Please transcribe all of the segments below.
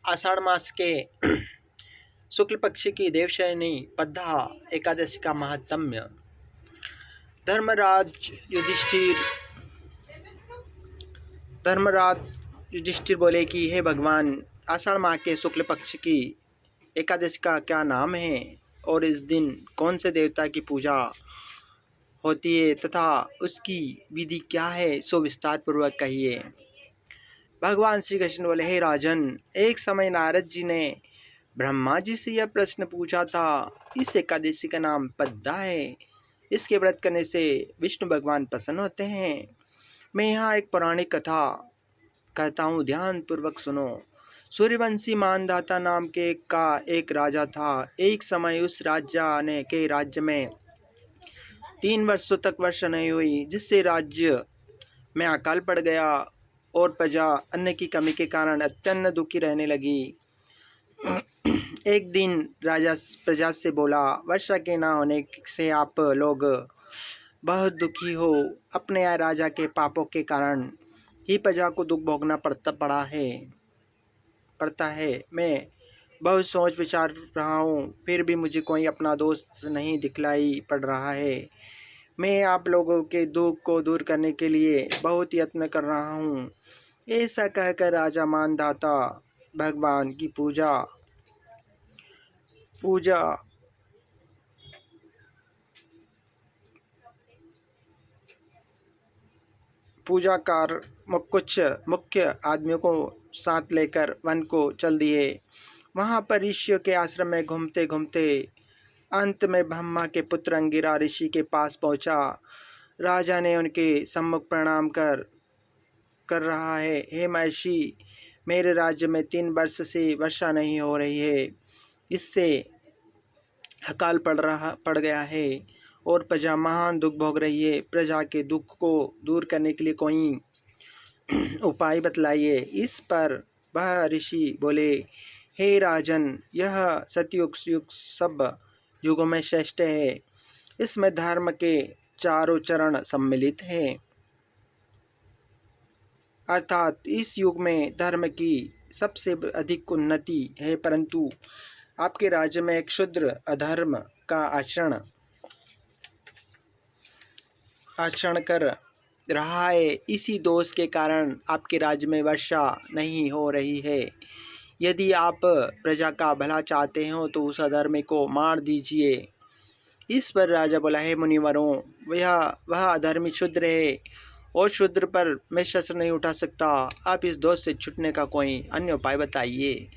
आषाढ़ मास के शुक्ल पक्ष की देवशयनी पद्धा एकादशी का महात्म्य। धर्मराज युधिष्ठिर धर्मराज युधिष्ठिर बोले कि हे भगवान, आषाढ़ माह के शुक्ल पक्ष की एकादशी का क्या नाम है और इस दिन कौन से देवता की पूजा होती है तथा उसकी विधि क्या है, सो विस्तार पूर्वक कहिए। भगवान श्री कृष्ण बोले, हे राजन, एक समय नारद जी ने ब्रह्मा जी से यह प्रश्न पूछा था। इस एकादशी का नाम पद्धा है। इसके व्रत करने से विष्णु भगवान प्रसन्न होते हैं। मैं यहाँ एक पौराणिक कथा कहता हूँ, ध्यान पूर्वक सुनो। सूर्यवंशी मानधाता नाम के एक राजा था। एक समय उस राज्य में 3 वर्षों तक वर्षा नहीं हुई, जिससे राज्य में अकाल पड़ गया और प्रजा अन्न की कमी के कारण अत्यंत दुखी रहने लगी। एक दिन राजा प्रजा से बोला, वर्षा के न होने से आप लोग बहुत दुखी हो। अपने राजा के पापों के कारण ही प्रजा को दुख भोगना पड़ता है। मैं बहुत सोच विचार रहा हूँ, फिर भी मुझे कोई अपना दोस्त नहीं दिखलाई पड़ रहा है। मैं आप लोगों के दुख को दूर करने के लिए बहुत यत्न कर रहा हूँ। ऐसा कहकर राजा मानधाता भगवान की पूजाकार कुछ मुख्य आदमियों को साथ लेकर वन को चल दिए। वहाँ पर ऋषियों के आश्रम में घूमते घूमते अंत में ब्रह्मा के पुत्र अंगिरा ऋषि के पास पहुँचा। राजा ने उनके सम्मुख प्रणाम कर रहा है, हे महर्षि, मेरे राज्य में 3 वर्ष से वर्षा नहीं हो रही है। इससे अकाल पड़ गया है और प्रजा महान दुख भोग रही है। प्रजा के दुख को दूर करने के लिए कोई उपाय बतलाइए। इस पर वह ऋषि बोले, हे राजन, यह सतयुग सब युगों में श्रेष्ठ है। इसमें धर्म के चारों चरण सम्मिलित हैं, अर्थात इस युग में धर्म की सबसे अधिक उन्नति है। परंतु आपके राज्य में एक क्षुद्र अधर्म का आचरण कर रहा है। इसी दोष के कारण आपके राज्य में वर्षा नहीं हो रही है। यदि आप प्रजा का भला चाहते हो तो उस अधर्मी को मार दीजिए। इस पर राजा बोला, हे मुनिवरों, वह अधर्मी क्षुद्र है और शूद्र पर मैं शस्त्र नहीं उठा सकता। आप इस दोष से छूटने का कोई अन्य उपाय बताइए।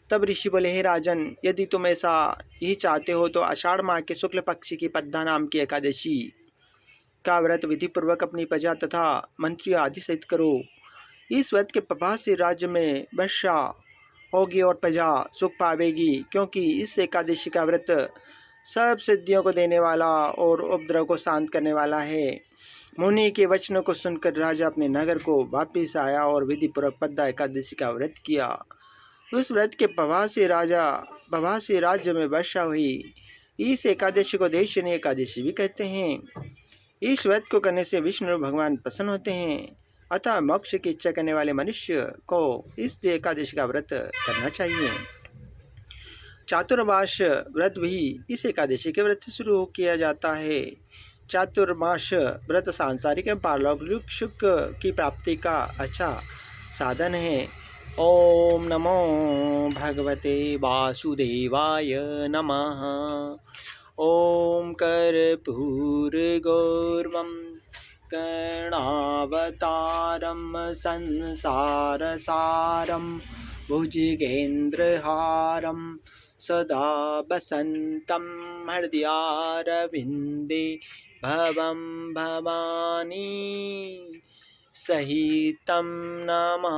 तब ऋषि बोले, हे राजन, यदि तुम ऐसा ही चाहते हो तो आषाढ़ माह के शुक्ल पक्ष की पद्धा नाम की एकादशी का व्रत विधि पूर्वक अपनी प्रजा तथा मंत्री आदि सहित करो। इस व्रत के प्रभाव से राज्य में वर्षा होगी और प्रजा सुख पावेगी, क्योंकि इस एकादशी का व्रत सब सिद्धियों को देने वाला और उपद्रव को शांत करने वाला है। मुनि के वचनों को सुनकर राजा अपने नगर को वापिस आया और विधि पूर्वक पद्धा एकादशी का व्रत किया। उस व्रत के प्रभाव से राज्य में वर्षा हुई। इस एकादशी को देवशयनी एकादशी भी कहते हैं। इस व्रत को करने से विष्णु भगवान प्रसन्न होते हैं, अतः मोक्ष की इच्छा करने वाले मनुष्य को इस एकादशी का व्रत करना चाहिए। चातुर्मास व्रत भी इस एकादशी के व्रत से शुरू किया जाता है। चातुर्मास व्रत सांसारिक एवं पारलौकिक सुख की प्राप्ति का अच्छा साधन है। ओम नमो भगवते वासुदेवाय नमः। ओम कर्पूरगौरवं कर्णावतारं संसारसारं भुजगेन्द्रहारं सदा वसन्तं हृदयारविन्दे भवं भवानी सहितं नमामि।